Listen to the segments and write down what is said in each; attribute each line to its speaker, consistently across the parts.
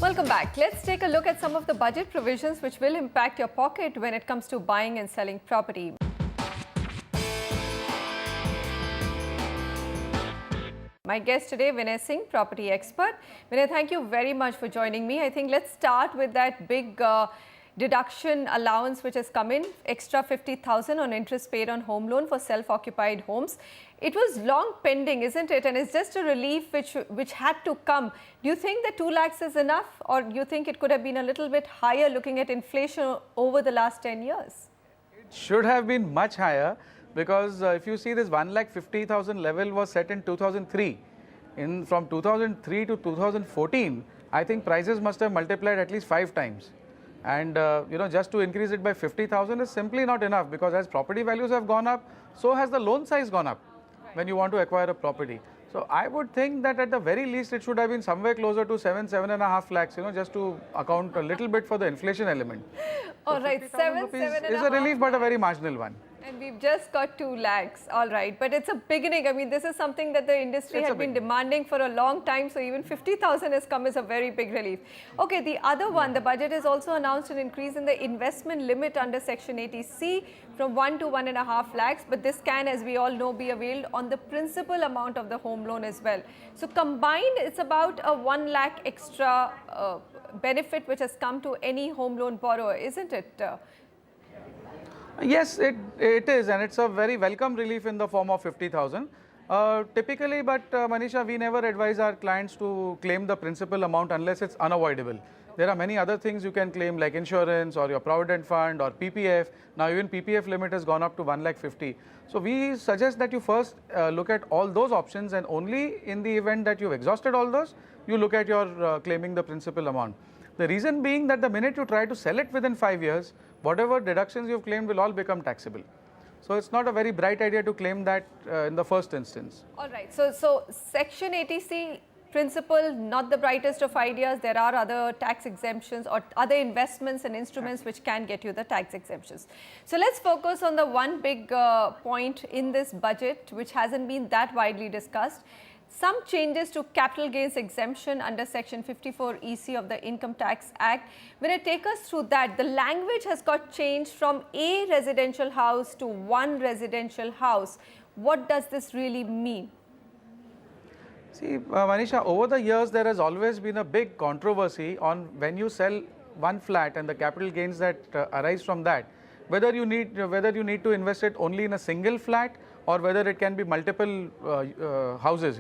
Speaker 1: Welcome back. Let's take a look at some of the budget provisions which will impact your pocket when it comes to buying and selling property. My guest today, Vinay Singh, property expert. Vinay, thank you very much for joining me. I think let's start with that big deduction allowance which has come in, extra 50,000 on interest paid on home loan for self-occupied homes. It was long pending, isn't it? And it's just a relief which had to come. Do you think the 2 lakhs is enough, or do you think it could have been a little bit higher looking at inflation over the last 10 years?
Speaker 2: It should have been much higher, because if you see, this 1,50,000 level was set in 2003. From 2003 to 2014, I think prices must have multiplied at least 5 times. And just to increase it by 50,000 is simply not enough, because as property values have gone up, so has the loan size gone up when you want to acquire a property. So I would think that at the very least it should have been somewhere closer to 7.5 lakhs, just to account a little bit for the inflation element.
Speaker 1: All right, 7.5
Speaker 2: is a relief, but a very marginal one.
Speaker 1: And we've just got 2 lakhs, all right. But it's a beginning. I mean, this is something that the industry had been demanding for a long time. So even 50,000 has come as a very big relief. Okay, the other one, the budget has also announced an increase in the investment limit under Section 80C from 1 to 1.5 lakhs. But this can, as we all know, be availed on the principal amount of the home loan as well. So combined, it's about a 1 lakh extra benefit which has come to any home loan borrower, isn't it?
Speaker 2: Yes, it is, and it's a very welcome relief in the form of 50,000. Typically, but Manisha, we never advise our clients to claim the principal amount unless it's unavoidable. There are many other things you can claim, like insurance or your provident fund or PPF. Now even PPF limit has gone up to 1,50,000. So we suggest that you first look at all those options, and only in the event that you've exhausted all those, you look at your claiming the principal amount. The reason being that the minute you try to sell it within 5 years, whatever deductions you've claimed will all become taxable. So it's not a very bright idea to claim that in the first instance.
Speaker 1: All right. So Section 80C principle, not the brightest of ideas. There are other tax exemptions or other investments and instruments which can get you the tax exemptions. So let's focus on the one big point in this budget which hasn't been that widely discussed. Some changes to capital gains exemption under Section 54EC of the Income Tax Act. When I take us through that, the language has got changed from a residential house to one residential house. What does this really mean?
Speaker 2: See, Manisha, over the years there has always been a big controversy on when you sell one flat and the capital gains that arise from that, whether you need to invest it only in a single flat or whether it can be multiple houses,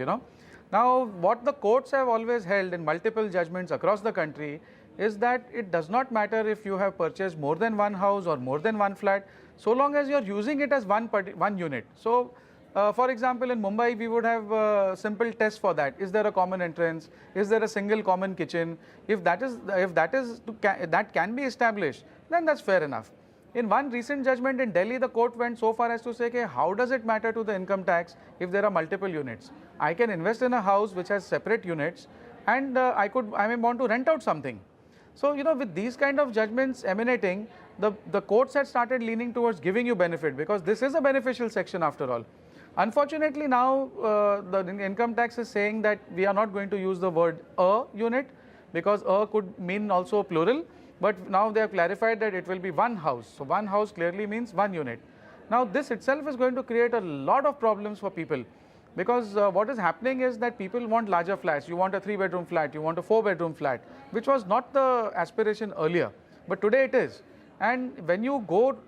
Speaker 2: Now, what the courts have always held in multiple judgments across the country is that it does not matter if you have purchased more than one house or more than one flat, so long as you are using it as one unit. So, for example, in Mumbai, we would have a simple test for that. Is there a common entrance? Is there a single common kitchen? If that can be established, then that's fair enough. In one recent judgment in Delhi, the court went so far as to say, okay, how does it matter to the income tax if there are multiple units? I can invest in a house which has separate units, and I may want to rent out something. So, with these kind of judgments emanating, the courts had started leaning towards giving you benefit, because this is a beneficial section after all. Unfortunately, now the income tax is saying that we are not going to use the word a unit, because a could mean also plural. But now they have clarified that it will be one house. So one house clearly means one unit. Now this itself is going to create a lot of problems for people, because what is happening is that people want larger flats. You want a 3-bedroom flat, you want a 4-bedroom flat, which was not the aspiration earlier, but today it is. And when you go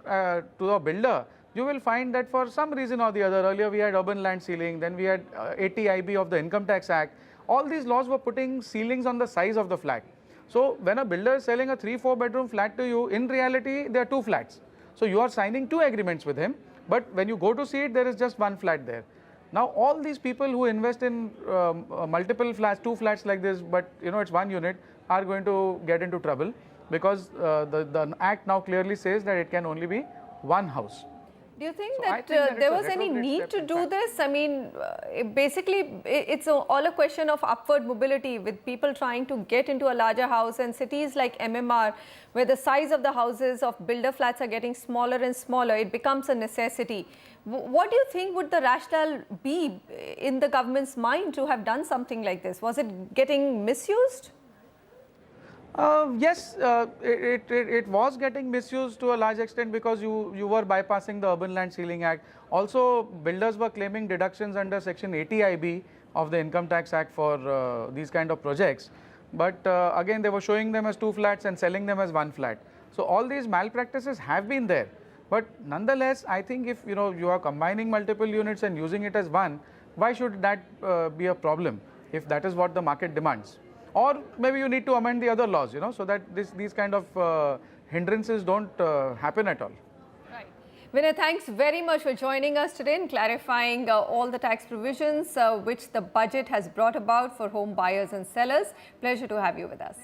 Speaker 2: to a builder, you will find that for some reason or the other, earlier we had urban land ceiling, then we had 80IB of the Income Tax Act. All these laws were putting ceilings on the size of the flat. So when a builder is selling a 3-4 bedroom flat to you, in reality there are 2 flats. So you are signing 2 agreements with him, but when you go to see it, there is just 1 flat there. Now all these people who invest in multiple flats, 2 flats like this, but it's 1 unit, are going to get into trouble, because the act now clearly says that it can only be 1 house.
Speaker 1: Do you think that there was any need to do this? I mean, basically, it's all a question of upward mobility, with people trying to get into a larger house, and cities like MMR, where the size of the houses of builder flats are getting smaller and smaller, it becomes a necessity. What do you think would the rationale be in the government's mind to have done something like this? Was it getting misused?
Speaker 2: Yes, it was getting misused to a large extent because you were bypassing the Urban Land Ceiling Act. Also, builders were claiming deductions under Section 80IB of the Income Tax Act for these kind of projects. But again, they were showing them as 2 flats and selling them as 1 flat. So all these malpractices have been there. But nonetheless, I think if you are combining multiple units and using it as one, why should that be a problem if that is what the market demands? Or maybe you need to amend the other laws, so that these kind of hindrances don't happen at all.
Speaker 1: Right. Vinay, thanks very much for joining us today and clarifying all the tax provisions which the budget has brought about for home buyers and sellers. Pleasure to have you with us.